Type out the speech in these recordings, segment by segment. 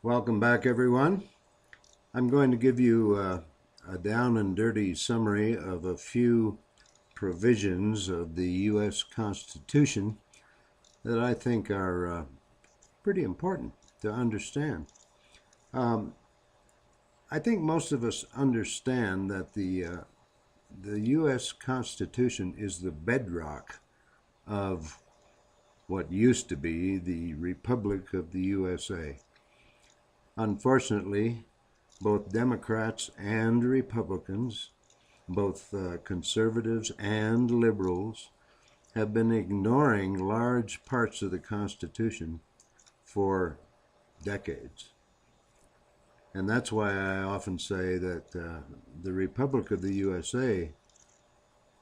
Welcome back, everyone. I'm going to give you a down and dirty summary of a few provisions of the U.S. Constitution that I think are pretty important to understand. Um, I think most of us understand that the U.S. Constitution is the bedrock of what used to be the Republic of the USA. Unfortunately, both Democrats and Republicans, both conservatives and liberals, have been ignoring large parts of the Constitution for decades. And that's why I often say that the Republic of the USA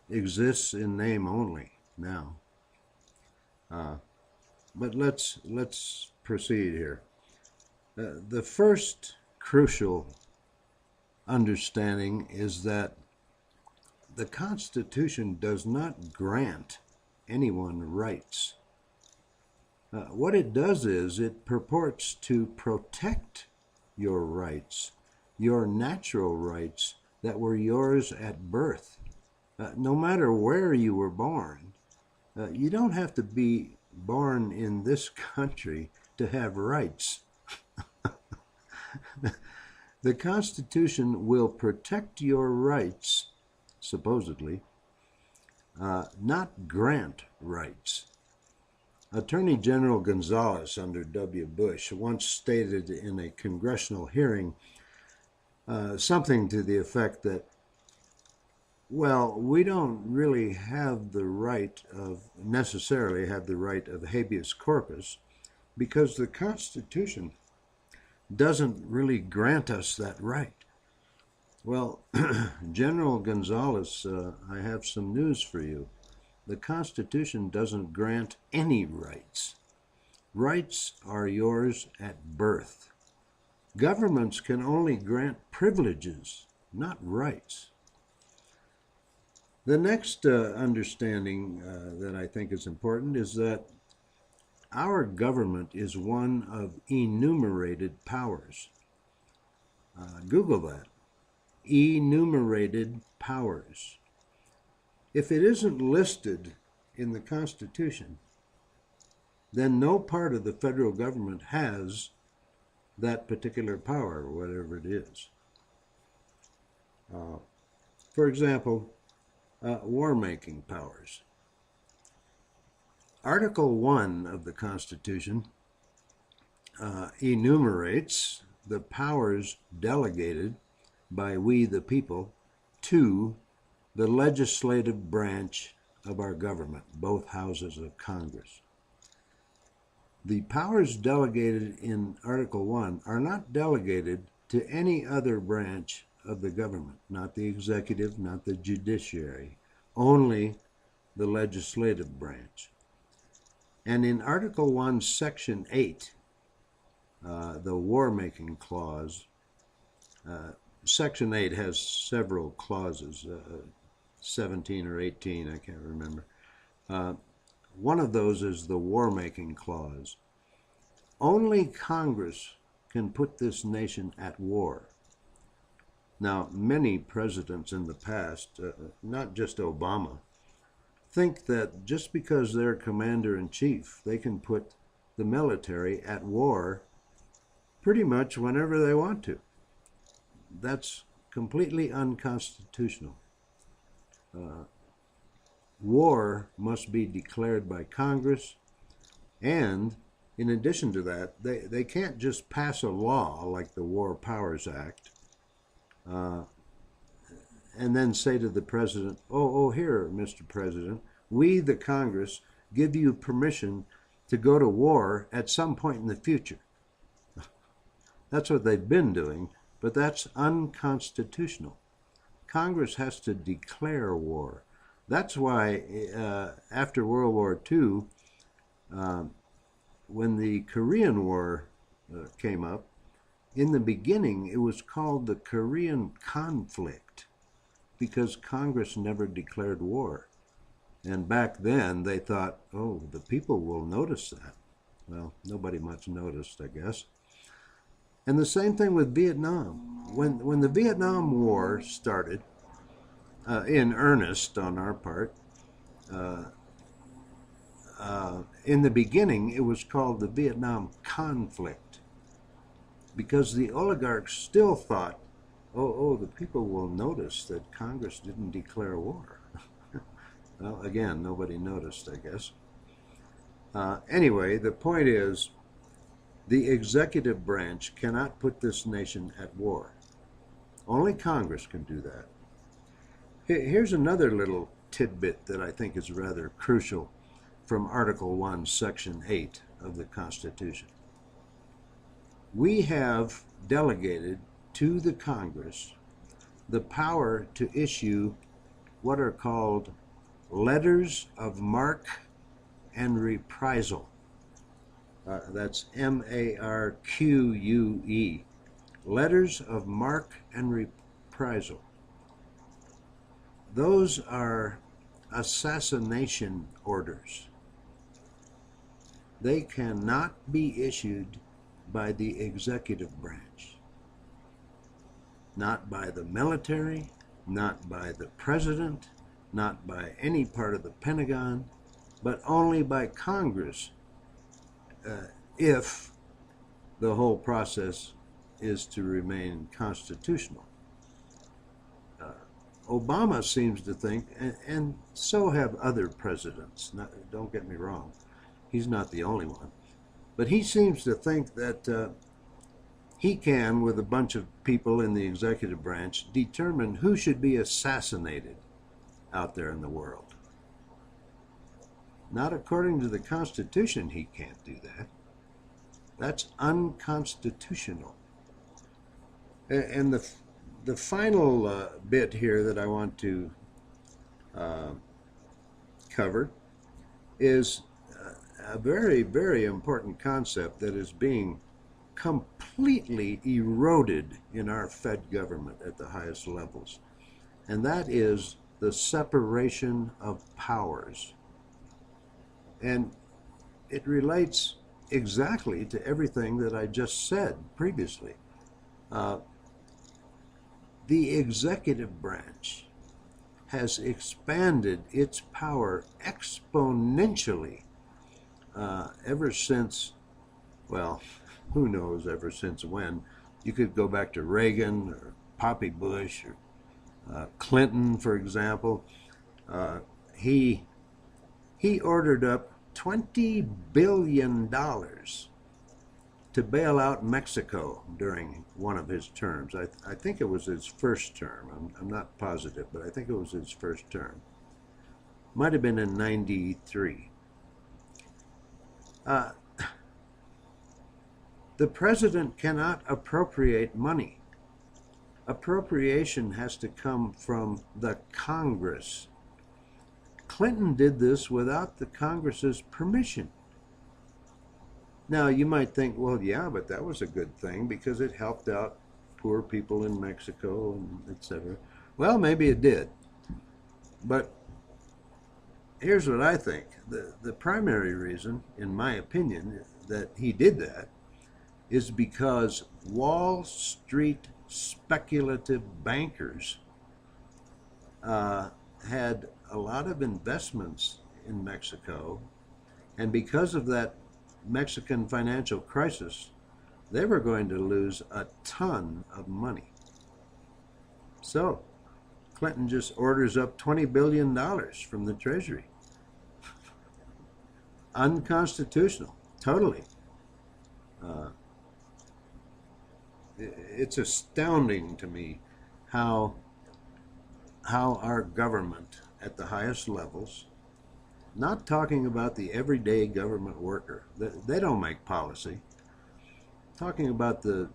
exists in name only now. But let's proceed here. The first crucial understanding is that the Constitution does not grant anyone rights. What it does is it purports to protect your rights, your natural rights that were yours at birth. No matter where you were born, you don't have to be born in this country to have rights. The Constitution will protect your rights, supposedly, not grant rights. Attorney General Gonzales under W. Bush once stated in a congressional hearing something to the effect that, well, we don't really have the right of, necessarily have the right of habeas corpus because the Constitution doesn't really grant us that right. Well, General Gonzales, I have some news for you. The Constitution doesn't grant any rights. Rights are yours at birth. Governments can only grant privileges, not rights. The next understanding that I think is important is that our government is one of enumerated powers. Google that. Enumerated powers. If it isn't listed in the Constitution, then no part of the federal government has that particular power, whatever it is. For example, war-making powers. Article 1 of the Constitution enumerates the powers delegated by we the people to the legislative branch of our government, both houses of Congress. The powers delegated in Article 1 are not delegated to any other branch of the government, not the executive, not the judiciary, only the legislative branch. And in Article 1, Section 8, the war-making clause, Section 8 has several clauses, 17 or 18, I can't remember. One of those is the war-making clause. Only Congress can put this nation at war. Now, many presidents in the past, not just Obama, think that just because they're commander-in-chief, they can put the military at war pretty much whenever they want to. That's completely unconstitutional. War must be declared by Congress, and in addition to that, they can't just pass a law like the War Powers Act and then say to the president, oh, here, Mr. President, we, the Congress, give you permission to go to war at some point in the future. That's what they've been doing, but that's unconstitutional. Congress has to declare war. That's why after World War II, when the Korean War came up, in the beginning it was called the Korean conflict because Congress never declared war. And back then they thought, oh, the people will notice that. Well, nobody much noticed, I guess. And the same thing with Vietnam. When the Vietnam War started, in earnest on our part, uh, in the beginning it was called the Vietnam conflict because the oligarchs still thought, oh, the people will notice that Congress didn't declare war. Well, again, nobody noticed, I guess. Anyway, the point is, the executive branch cannot put this nation at war. Only Congress can do that. Here's another little tidbit that I think is rather crucial from Article 1, Section 8 of the Constitution. We have delegated to the Congress the power to issue what are called letters of marque and reprisal. That's MARQUE. Letters of marque and reprisal. Those are assassination orders. They cannot be issued by the executive branch. Not by the military, not by the president, not by any part of the Pentagon, but only by Congress, if the whole process is to remain constitutional. Obama seems to think, and so have other presidents, don't get me wrong, he's not the only one, but he seems to think that he can, with a bunch of people in the executive branch, determine who should be assassinated out there in the world. Not according to the Constitution, he can't do that. That's unconstitutional. And the final bit here that I want to cover is a very, very important concept that is being completely eroded in our Fed government at the highest levels, and that is the separation of powers. And it relates exactly to everything that I just said previously. The executive branch has expanded its power exponentially ever since, well, who knows ever since when. You could go back to Reagan or Poppy Bush or Clinton, for example. He ordered up $20 billion to bail out Mexico during one of his terms. I think it was his first term. I'm not positive, but I think it was his first term. Might have been in '93. The president cannot appropriate money. Appropriation has to come from the Congress. Clinton did this without the Congress's permission. Now, you might think, well, yeah, but that was a good thing because it helped out poor people in Mexico, and etc. Well, maybe it did. But here's what I think. The primary reason, in my opinion, that he did that is because Wall Street speculative bankers had a lot of investments in Mexico, and because of that Mexican financial crisis, they were going to lose a ton of money. So Clinton just orders up $20 billion from the Treasury. Unconstitutional, totally. It's astounding to me how our government at the highest levels, not talking about the everyday government worker, they don't make policy, talking about the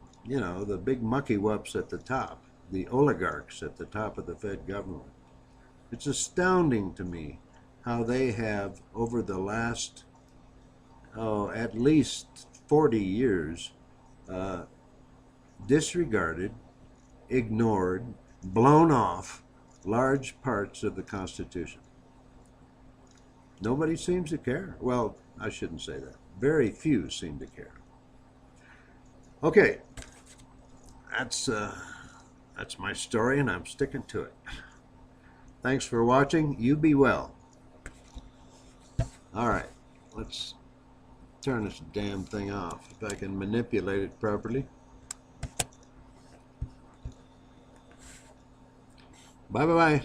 big mucky-whups at the top, the oligarchs at the top of the Fed government. It's astounding to me how they have, over the last, at least 40 years, disregarded, ignored, blown off large parts of the Constitution. Nobody seems to care. Well, I shouldn't say that. Very few seem to care. Okay, that's my story, and I'm sticking to it. Thanks for watching. You be well. All right, let's turn this damn thing off if I can manipulate it properly. Bye-bye.